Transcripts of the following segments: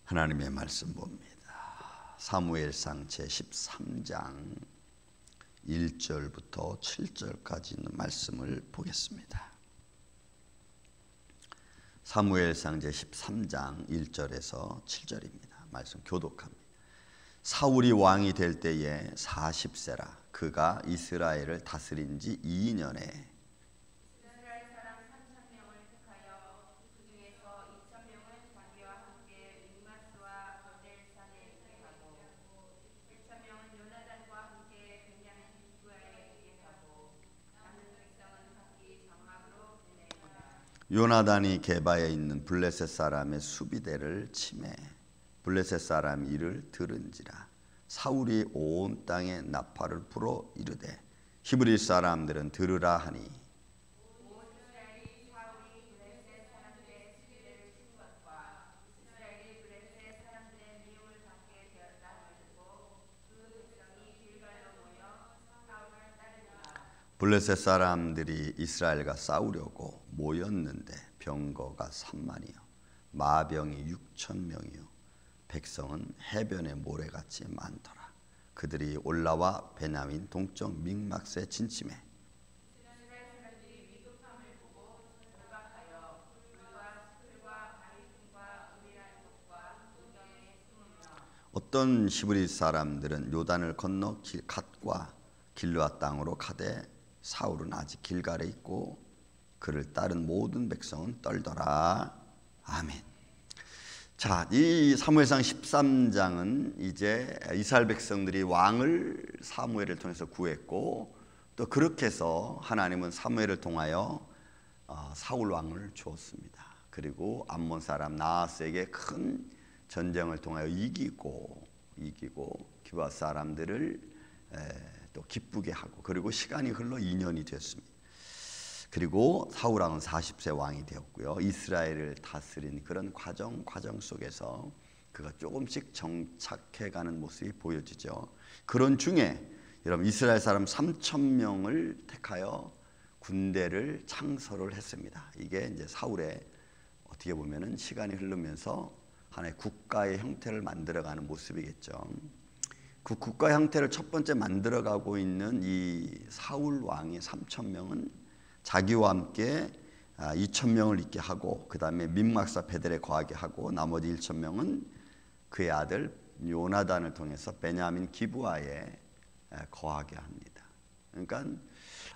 하나님의 말씀 봅니다. 사무엘상 제13장 1절부터 7절까지 있는 말씀을 보겠습니다. 사무엘상 제13장 1절에서 7절입니다. 말씀 교독합니다. 사울이 왕이 될 때에 40세라. 그가 이스라엘을 다스린 지 2년에 요나단이 게바에 있는 블레셋 사람의 수비대를 치매 블레셋 사람이 이를 들은지라. 사울이 온 땅에 나팔을 불어 이르되 히브리 사람들은 들으라 하니 블레셋 사람들이 이스라엘과 싸우려고 모였는데 병거가 3만이요 마병이 6,000명이요 백성은 해변의 모래같이 많더라. 그들이 올라와 베냐민 동쪽 믹막스에 진침해 어떤 히브리 사람들은 요단을 건너 갓과 길르앗 땅으로 가되 사울은 아직 길갈에 있고 그를 따른 모든 백성은 떨더라. 아멘. 자, 이 사무엘상 13장은 이제 이스라엘 백성들이 왕을 사무엘을 통해서 구했고 또 그렇게 해서 하나님은 사무엘을 통하여 사울 왕을 주었습니다. 그리고 암몬 사람 나하스에게 큰 전쟁을 통하여 이기고 기브아 사람들을 또 기쁘게 하고 그리고 시간이 흘러 2년이 됐습니다. 그리고 사울 왕은 40세 왕이 되었고요. 이스라엘을 다스린 그런 과정 속에서 그가 조금씩 정착해가는 모습이 보여지죠. 그런 중에 여러분 이스라엘 사람 3,000명을 택하여 군대를 창설을 했습니다. 이게 이제 사울의 어떻게 보면은 시간이 흐르면서 하나의 국가의 형태를 만들어가는 모습이겠죠. 그 국가 형태를 첫 번째 만들어가고 있는 이 사울 왕의 3,000명은 자기와 함께 2,000명을 있게 하고 그 다음에 믹막사 베델에 거하게 하고 나머지 1,000명은 그의 아들 요나단을 통해서 베냐민 기브아에 거하게 합니다. 그러니까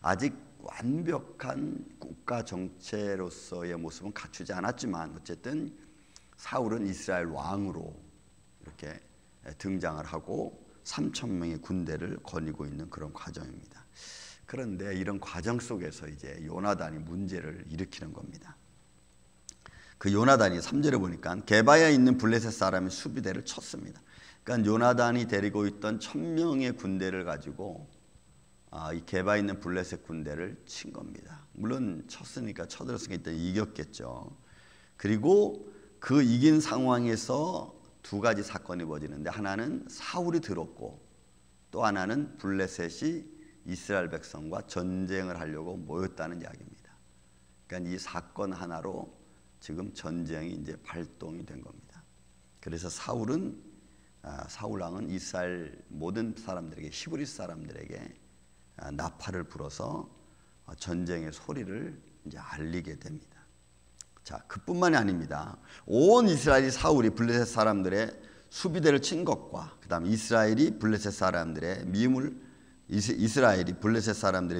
아직 완벽한 국가 정체로서의 모습은 갖추지 않았지만 어쨌든 사울은 이스라엘 왕으로 이렇게 등장을 하고 3,000명의 군대를 거니고 있는 그런 과정입니다. 그런데 이런 과정 속에서 이제 요나단이 문제를 일으키는 겁니다. 그 요나단이 3절에 보니까 게바에 있는 블레셋 사람의 수비대를 쳤습니다. 그러니까 요나단이 데리고 있던 1,000명의 군대를 가지고 이 게바에 있는 블레셋 군대를 친 겁니다. 물론 쳐들었으니까 이겼겠죠. 그리고 그 이긴 상황에서 두 가지 사건이 벌어지는데 하나는 사울이 들었고 또 하나는 블레셋이 이스라엘 백성과 전쟁을 하려고 모였다는 이야기입니다. 그러니까 이 사건 하나로 지금 전쟁이 이제 발동이 된 겁니다. 그래서 사울 왕은 이스라엘 모든 사람들에게 히브리 사람들에게 나팔을 불어서 전쟁의 소리를 이제 알리게 됩니다. 자, 그뿐만이 아닙니다. 온 이스라엘이 사울이 블레셋 사람들의 수비대를 친 것과 그다음 이스라엘이 블레셋 사람들의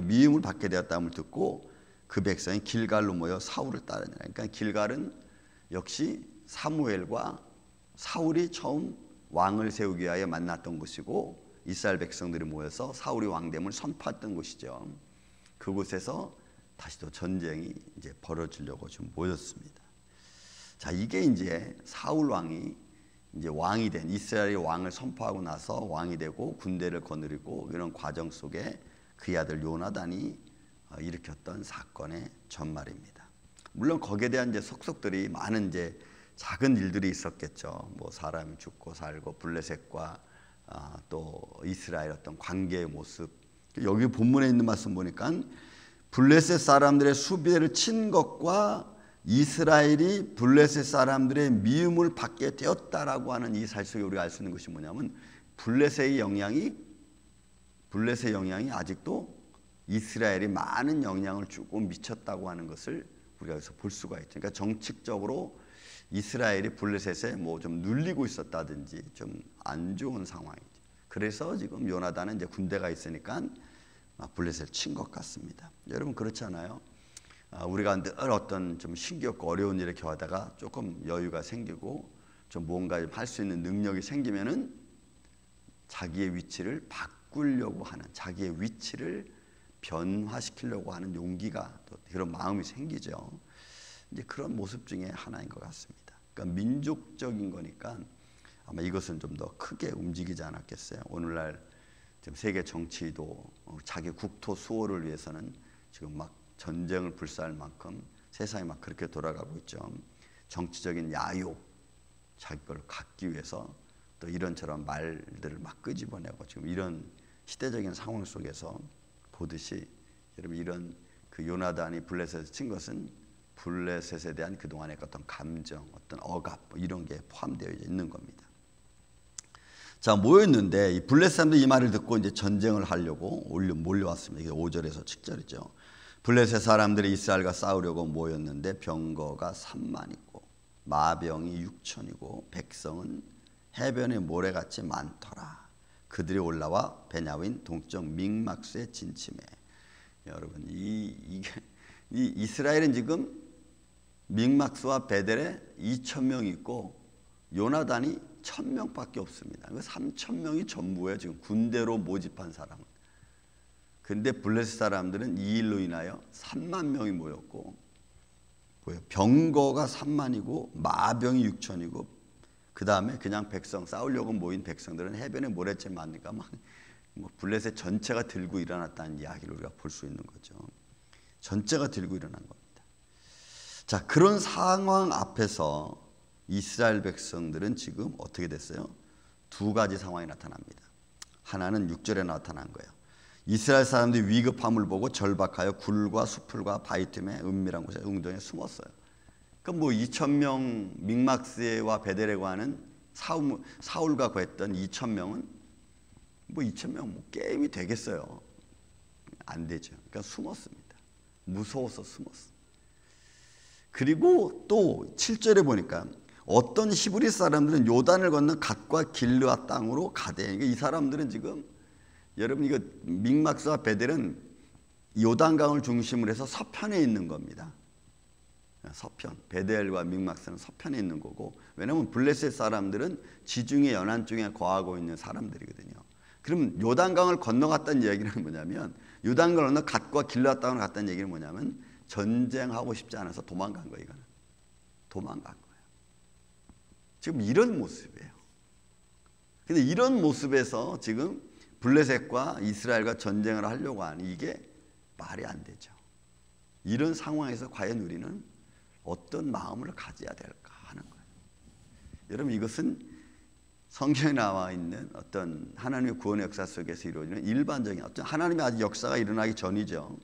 미움을 받게 되었다함을 듣고 그 백성이 길갈로 모여 사울을 따르니라. 그러니까 길갈은 역시 사무엘과 사울이 처음 왕을 세우기 위하여 만났던 곳이고 이스라엘 백성들이 모여서 사울이 왕됨을 선포했던 곳이죠. 그곳에서 다시 또 전쟁이 이제 벌어지려고 좀 모였습니다. 자, 이게 이제 사울 왕이 이제 왕이 된 이스라엘의 왕을 선포하고 나서 왕이 되고 군대를 거느리고 이런 과정 속에 그의 아들 요나단이 일으켰던 사건의 전말입니다. 물론 거기에 대한 이제 속속들이 많은 이제 작은 일들이 있었겠죠. 뭐 사람이 죽고 살고 블레셋과 또 이스라엘 어떤 관계의 모습. 여기 본문에 있는 말씀 보니까 블레셋 사람들의 수비대를 친 것과 이스라엘이 블레셋 사람들의 미움을 받게 되었다라고 하는 이 사실 속에 우리가 알 수 있는 것이 뭐냐면 블레셋의 영향이 아직도 이스라엘이 많은 영향을 주고 미쳤다고 하는 것을 우리가 여기서 볼 수가 있죠. 그러니까 정치적으로 이스라엘이 블레셋에 뭐 좀 눌리고 있었다든지 좀 안 좋은 상황이죠. 그래서 지금 요나단은 이제 군대가 있으니까 블레셋을 친 것 같습니다. 여러분 그렇지 않아요? 우리가 늘 어떤 좀 힘겹고 어려운 일을 겪다가 조금 여유가 생기고 좀 뭔가 할 수 있는 능력이 생기면은 자기의 위치를 바꾸려고 하는, 자기의 위치를 변화시키려고 하는 용기가 또 그런 마음이 생기죠. 이제 그런 모습 중에 하나인 것 같습니다. 그러니까 민족적인 거니까 아마 이것은 좀 더 크게 움직이지 않았겠어요. 오늘날 지금 세계 정치도 자기 국토 수호를 위해서는 지금 막 전쟁을 불사할 만큼 세상이 막 그렇게 돌아가고 있죠. 정치적인 야욕, 자기 걸 갖기 위해서 또 이런저런 말들을 막 끄집어내고 지금 이런 시대적인 상황 속에서 보듯이 여러분 이런 그 요나단이 블레셋을 친 것은 블레셋에 대한 그동안의 어떤 감정, 어떤 억압 이런 게 포함되어 있는 겁니다. 자, 모였는데 이 블레셋 사람들이 이 말을 듣고 이제 전쟁을 하려고 몰려왔습니다. 이게 5절에서 7절이죠. 블레셋 사람들이 이스라엘과 싸우려고 모였는데 병거가 3만이고 마병이 6천이고 백성은 해변의 모래같이 많더라. 그들이 올라와 베냐민 동쪽 믹막스에 진침해. 여러분 이 이스라엘은 지금 믹막스와 베델에 2,000명 있고 요나단이 1,000명밖에 없습니다. 3,000명이 전부예요. 지금 군대로 모집한 사람은. 근데 블레셋 사람들은 이 일로 인하여 3만 명이 모였고 병거가 3만이고 마병이 6천이고 그 다음에 그냥 백성 싸우려고 모인 백성들은 해변에 모래채 많으니까 막 블레셋 전체가 들고 일어났다는 이야기를 우리가 볼 수 있는 거죠. 전체가 들고 일어난 겁니다. 자, 그런 상황 앞에서 이스라엘 백성들은 지금 어떻게 됐어요? 두 가지 상황이 나타납니다. 하나는 6절에 나타난 거예요. 이스라엘 사람들이 위급함을 보고 절박하여 굴과 수풀과 바위 틈에 은밀한 곳에 웅덩이에 숨었어요. 그럼 뭐 2,000명 믹막스와 베델에 관한 사울과 구했던 2,000명은 뭐 2,000명 뭐 게임이 되겠어요? 안 되죠. 그러니까 숨었습니다. 무서워서 숨었어. 그리고 또 7절에 보니까 어떤 히브리 사람들은 요단을 건너 갓과 길르앗 땅으로 가되. 그러니까 이 사람들은 지금 여러분 이거 믹막스와 베델은 요단강을 중심으로 해서 서편에 있는 겁니다. 서편, 베델과 믹막스는 서편에 있는 거고, 왜냐하면 블레셋 사람들은 지중해 연안 쪽에 거하고 있는 사람들이거든요. 그럼 요단강을 건너갔다는 얘기는 뭐냐면, 요단강을 건너 갓과 길르앗 땅으로 갔다는 얘기는 뭐냐면 전쟁하고 싶지 않아서 도망간 거예요. 이거는 도망간 거예요. 지금 이런 모습이에요. 근데 이런 모습에서 지금 블레셋과 이스라엘과 전쟁을 하려고 하는 이게 말이 안 되죠. 이런 상황에서 과연 우리는 어떤 마음을 가져야 될까 하는 거예요. 여러분 이것은 성경에 나와 있는 어떤 하나님의 구원의 역사 속에서 이루어지는 일반적인 어떤 하나님의 아직 역사가 일어나기 전이죠.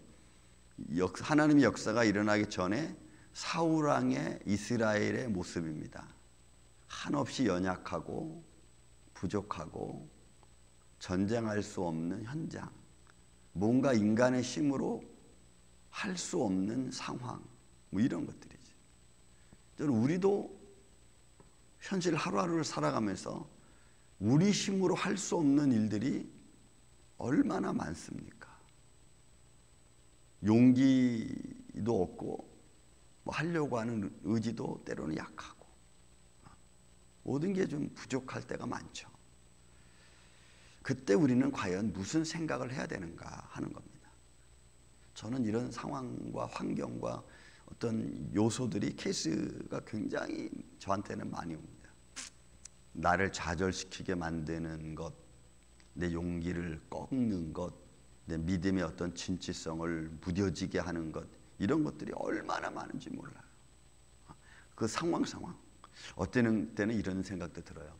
하나님의 역사가 일어나기 전에 사울 왕의 이스라엘의 모습입니다. 한없이 연약하고 부족하고 전쟁할 수 없는 현장, 뭔가 인간의 힘으로 할 수 없는 상황, 뭐 이런 것들이죠. 우리도 현실 하루하루를 살아가면서 우리 힘으로 할 수 없는 일들이 얼마나 많습니까? 용기도 없고 뭐 하려고 하는 의지도 때로는 약하고 모든 게 좀 부족할 때가 많죠. 그때 우리는 과연 무슨 생각을 해야 되는가 하는 겁니다. 저는 이런 상황과 환경과 어떤 요소들이 케이스가 굉장히 저한테는 많이 옵니다. 나를 좌절시키게 만드는 것, 내 용기를 꺾는 것, 내 믿음의 어떤 진취성을 무뎌지게 하는 것, 이런 것들이 얼마나 많은지 몰라요. 그 상황 어떤 때는 이런 생각도 들어요.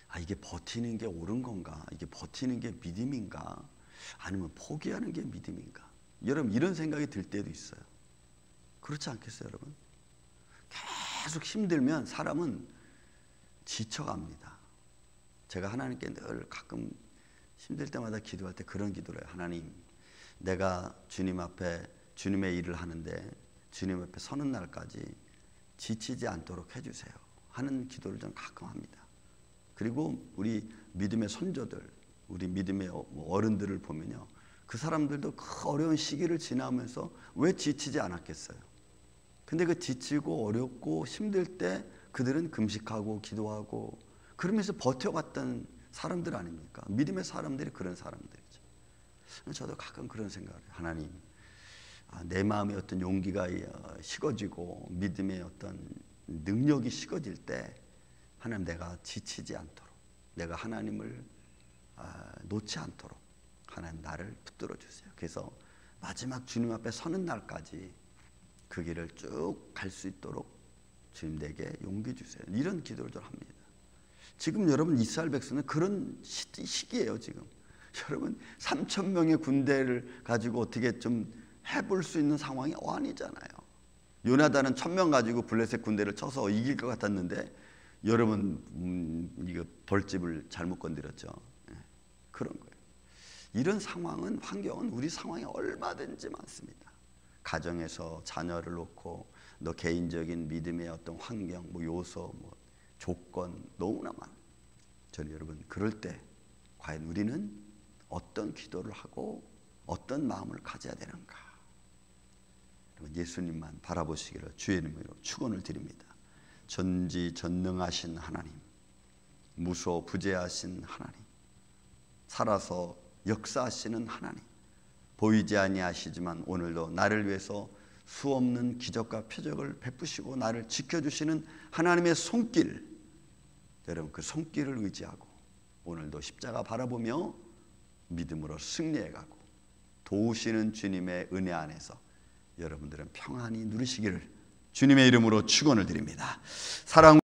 아, 이게 버티는 게 옳은 건가? 이게 버티는 게 믿음인가? 아니면 포기하는 게 믿음인가? 여러분 이런 생각이 들 때도 있어요. 그렇지 않겠어요, 여러분? 계속 힘들면 사람은 지쳐갑니다. 제가 하나님께 늘 가끔 힘들 때마다 기도할 때 그런 기도를 해요. 하나님, 내가 주님 앞에 주님의 일을 하는데 주님 앞에 서는 날까지 지치지 않도록 해주세요 하는 기도를 좀 가끔 합니다. 그리고 우리 믿음의 선조들, 우리 믿음의 어른들을 보면요, 그 사람들도 그 어려운 시기를 지나면서 왜 지치지 않았겠어요? 근데 그 지치고 어렵고 힘들 때 그들은 금식하고 기도하고 그러면서 버텨갔던 사람들 아닙니까? 믿음의 사람들이 그런 사람들이죠. 저도 가끔 그런 생각을 해요. 하나님, 내 마음의 어떤 용기가 식어지고 믿음의 어떤 능력이 식어질 때 하나님, 내가 지치지 않도록, 내가 하나님을 놓지 않도록 하나님 나를 붙들어 주세요. 그래서 마지막 주님 앞에 서는 날까지 그 길을 쭉 갈 수 있도록 주님 내게 용기 주세요. 이런 기도를 좀 합니다. 지금 여러분 이스라엘 백성은 그런 시기예요. 지금 여러분 3천 명의 군대를 가지고 어떻게 좀 해볼 수 있는 상황이 아니잖아요. 요나단은 1,000명 가지고 블레셋 군대를 쳐서 이길 것 같았는데 여러분 이거 벌집을 잘못 건드렸죠. 그런 거예요. 이런 상황은, 환경은 우리 상황이 얼마든지 많습니다. 가정에서 자녀를 놓고 너 개인적인 믿음의 어떤 환경, 요소, 조건 너무나 많아요. 저는 여러분 그럴 때 과연 우리는 어떤 기도를 하고 어떤 마음을 가져야 되는가? 예수님만 바라보시기를 주의 이름으로 축원을 드립니다. 전지전능하신 하나님, 무소부재하신 하나님, 살아서 역사하시는 하나님, 보이지 아니하시지만 오늘도 나를 위해서 수없는 기적과 표적을 베푸시고 나를 지켜주시는 하나님의 손길, 여러분 그 손길을 의지하고 오늘도 십자가 바라보며 믿음으로 승리해가고 도우시는 주님의 은혜 안에서 여러분들은 평안히 누리시기를 주님의 이름으로 축원을 드립니다. 사랑